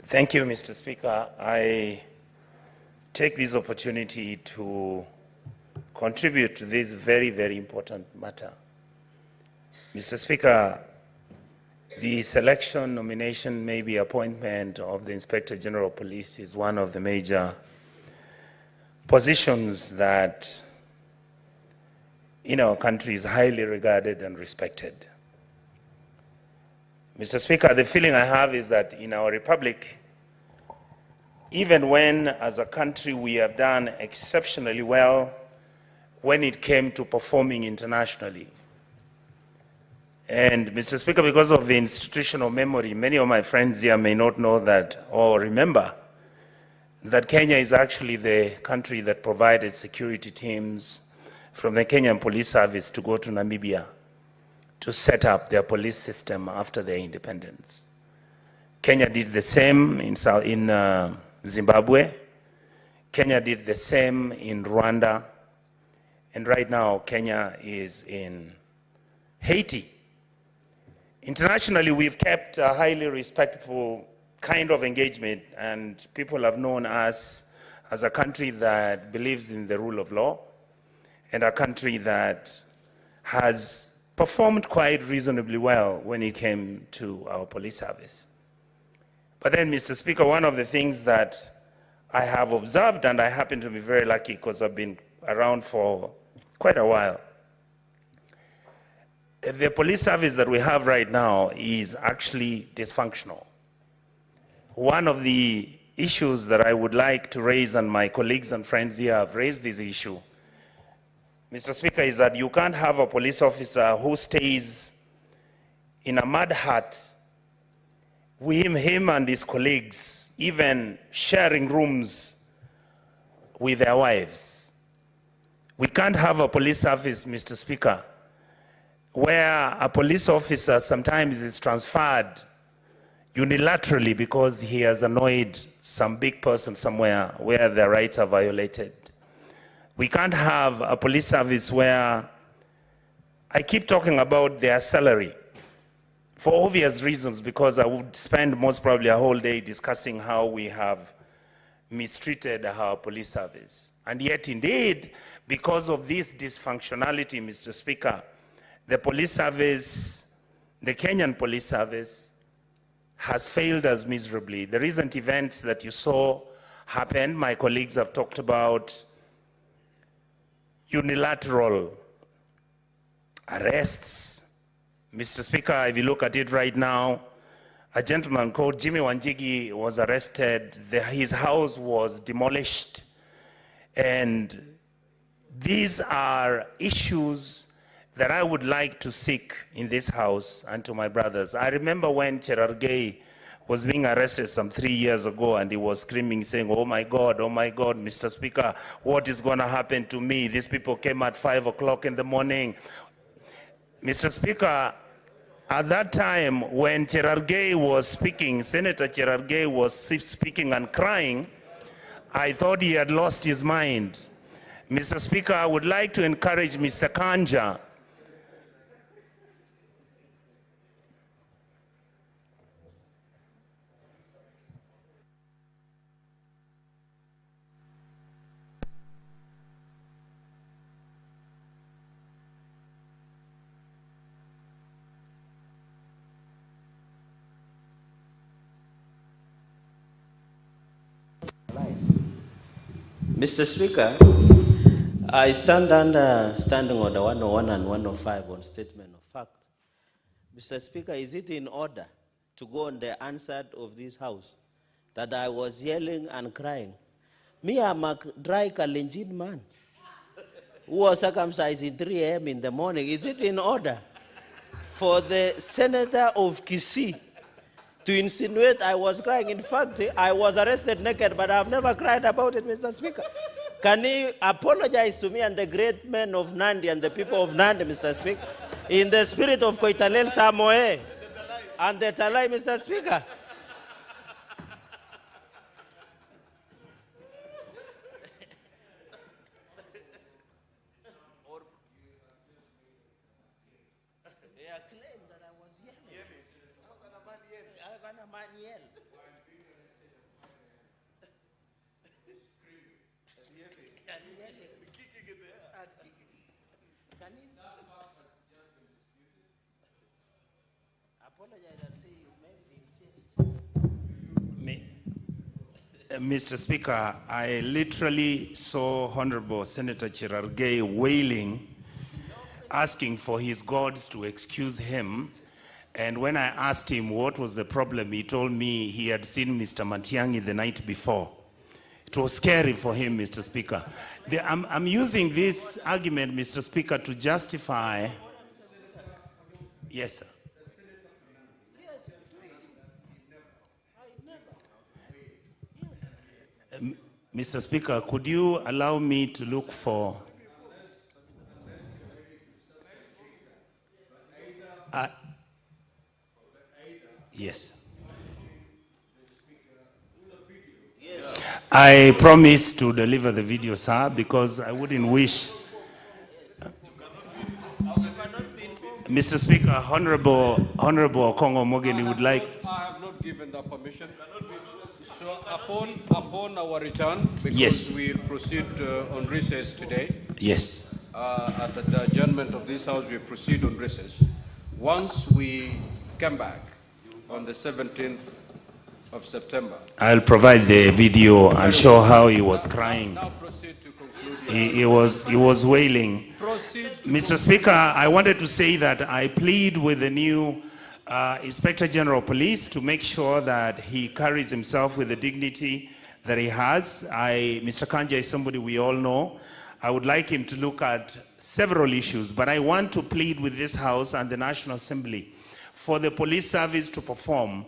Thank you, Mr. Speaker. I take this opportunity to contribute to this very, very important matter. Mr. Speaker, the selection, nomination, maybe appointment of the Inspector General of Police is one of the major positions that in our country is highly regarded and respected. Mr. Speaker, the feeling I have is that in our republic, even when as a country we have done exceptionally well when it came to performing internationally. And Mr. Speaker, because of the institutional memory, many of my friends here may not know that or remember that Kenya is actually the country that provided security teams from the Kenyan Police Service to go to Namibia to set up their police system after their independence. Kenya did the same in Zimbabwe. Kenya did the same in Rwanda. And right now, Kenya is in Haiti. Internationally, we've kept a highly respectful kind of engagement, and people have known us as a country that believes in the rule of law and a country that has performed quite reasonably well when it came to our police service. But then, Mr. Speaker, one of the things that I have observed, and I happen to be very lucky because I've been around for quite a while, the police service that we have right now is actually dysfunctional. One of the issues that I would like to raise, and my colleagues and friends here have raised this issue, Mr. Speaker, is that you can't have a police officer who stays in a mud hut with him and his colleagues, even sharing rooms with their wives. We can't have a police service, Mr. Speaker, where a police officer sometimes is transferred unilaterally because he has annoyed some big person somewhere where their rights are violated. We can't have a police service where I keep talking about their salary for obvious reasons, because I would spend most probably a whole day discussing how we have mistreated our police service. And yet, indeed, because of this dysfunctionality, Mr. Speaker, the police service, the Kenyan police service, has failed us miserably. The recent events that you saw happen, my colleagues have talked about unilateral arrests. Mr. Speaker, if you look at it right now, a gentleman called Jimmy Wanjigi was arrested. His house was demolished. And these are issues that I would like to seek in this house and to my brothers. I remember when Cherargei was being arrested some 3 years ago, and he was screaming, saying, oh my God, Mr. Speaker, what is going to happen to me? These people came at 5 o'clock in the morning. Mr. Speaker, at that time when Cherargei was speaking, Senator Cherargei was speaking and crying, I thought he had lost his mind. Mr. Speaker, I would like to encourage Mr. Kanja Mr. Speaker, I stand under Standing Order 101 and 105 on statement of fact. Mr. Speaker, is it in order to go on the answer of this house that I was yelling and crying? Me, I'm a dry Kalenjin man who was circumcised in 3 a.m. in the morning. Is it in order for the senator of Kisii to insinuate I was crying? In fact, I was arrested naked, but I've never cried about it, Mr. Speaker. Can you apologize to me and the great men of Nandi and the people of Nandi, Mr. Speaker, in the spirit of Koitalel Samoe and the Talai, Mr. Speaker? They claim that I was yelling. How can a man yell? Can he apologize and say you made it in jest? Mr. Speaker, I literally saw Honorable Senator Cherargei wailing, asking for his gods to excuse him. And when I asked him what was the problem, he told me he had seen Mr. Matiang'i the night before. It was scary for him, Mr. Speaker. I'm using this argument, Mr. Speaker, to justify. Yes, sir. Mr. Speaker, could you allow me to look for... yes. I promise to deliver the video, sir, because I wouldn't wish... Mr. Speaker, Honorable Kongo Mogeni would like... I have not given that permission. So upon our return, because we'll proceed on recess today. Yes. At the adjournment of this House, we proceed on recess. Once we come back on the 17th of September. I'll provide the video and show how he was crying. Now proceed to conclude. He was wailing. Proceed. Mr. Speaker, I wanted to say that I plead with the new Inspector General of Police to make sure that he carries himself with the dignity that he has. Mr. Kanja is somebody we all know. I would like him to look at several issues, but I want to plead with this House and the National Assembly for the police service to perform.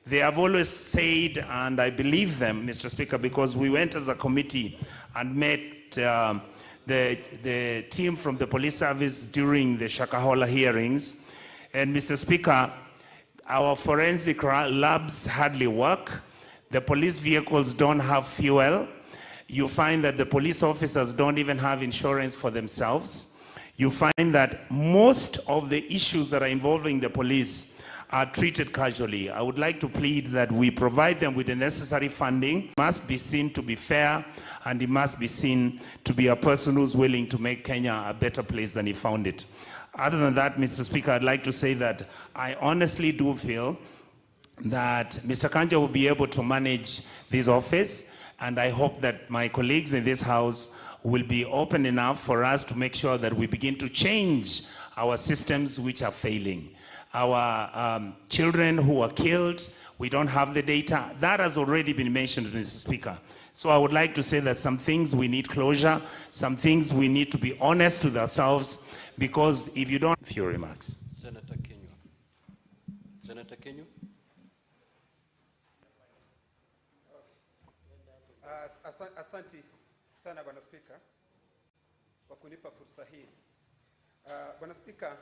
They have always said, and I believe them, Mr. Speaker, because we went as a committee and met the team from the police service during the Shakahola hearings. And Mr. Speaker, our forensic labs hardly work. The police vehicles don't have fuel. You find that the police officers don't even have insurance for themselves. You find that most of the issues that are involving the police are treated casually. I would like to plead that we provide them with the necessary funding. It must be seen to be fair, and it must be seen to be a person who's willing to make Kenya a better place than he found it. Other than that, Mr. Speaker, I'd like to say that I honestly do feel that Mr. Kanja will be able to manage this office, and I hope that my colleagues in this House will be open enough for us to make sure that we begin to change our systems which are failing. Our children who are killed, we don't have the data. That has already been mentioned, Mr. Speaker. So I would like to say that some things we need closure, some things we need to be honest with ourselves, because if you don't... Few remarks. Senator Kenyu. Senator Kenyu. Asante sana Bwana Spika kwa kunipa fursa hii. Bwana Spika,